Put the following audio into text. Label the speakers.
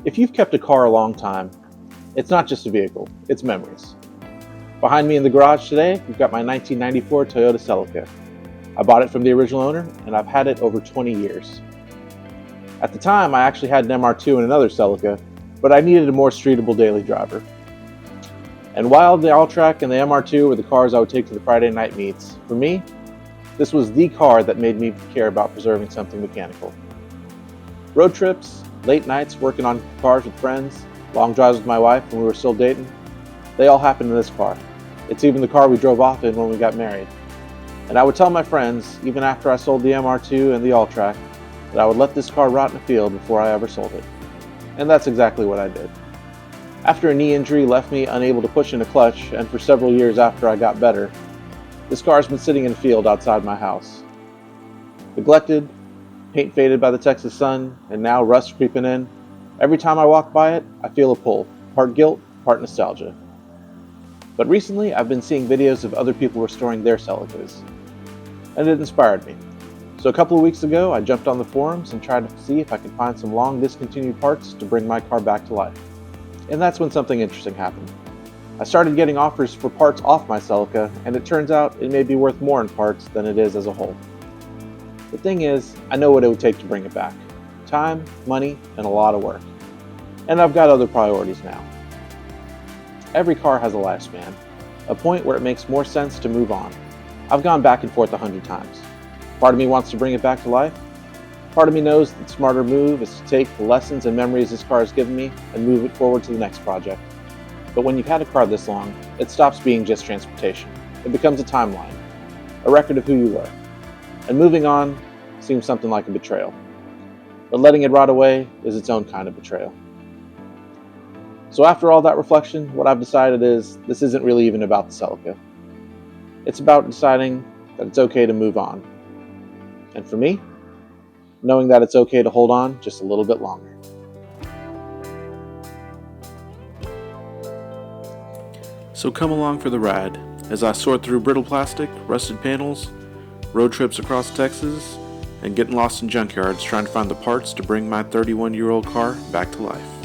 Speaker 1: If you've kept a car a long time, it's not just a vehicle, it's memories. Behind me in the garage today, we've got my 1994 Toyota Celica. I bought it from the original owner, and I've had it over 20 years. At the time, I actually had an MR2 and another Celica, but I needed a more streetable daily driver. And while the All-Track and the MR2 were the cars I would take to the Friday night meets, for me, this was the car that made me care about preserving something mechanical. Road trips, late nights working on cars with friends, long drives with my wife when we were still dating, they all happened in this car. It's even the car we drove off in when we got married. And I would tell my friends, even after I sold the MR2 and the All-Track, that I would let this car rot in a field before I ever sold it. And that's exactly what I did. After a knee injury left me unable to push in a clutch, and for several years after I got better, this car has been sitting in a field outside my house. Neglected, paint faded by the Texas sun, and now rust creeping in, every time I walk by it, I feel a pull, part guilt, part nostalgia. But recently, I've been seeing videos of other people restoring their Celicas, and it inspired me. So a couple of weeks ago, I jumped on the forums and tried to see if I could find some long discontinued parts to bring my car back to life. And that's when something interesting happened. I started getting offers for parts off my Celica, and it turns out it may be worth more in parts than it is as a whole. The thing is, I know what it would take to bring it back. Time, money, and a lot of work. And I've got other priorities now. Every car has a lifespan, a point where it makes more sense to move on. I've gone back and forth 100 times. Part of me wants to bring it back to life. Part of me knows that the smarter move is to take the lessons and memories this car has given me and move it forward to the next project. But when you've had a car this long, it stops being just transportation. It becomes a timeline, a record of who you were. And moving on seems something like a betrayal. But letting it rot away is its own kind of betrayal. So after all that reflection, what I've decided is this isn't really even about the Celica. It's about deciding that it's okay to move on. And for me, knowing that it's okay to hold on just a little bit longer.
Speaker 2: So come along for the ride as I sort through brittle plastic, rusted panels, road trips across Texas, and getting lost in junkyards trying to find the parts to bring my 31-year-old car back to life.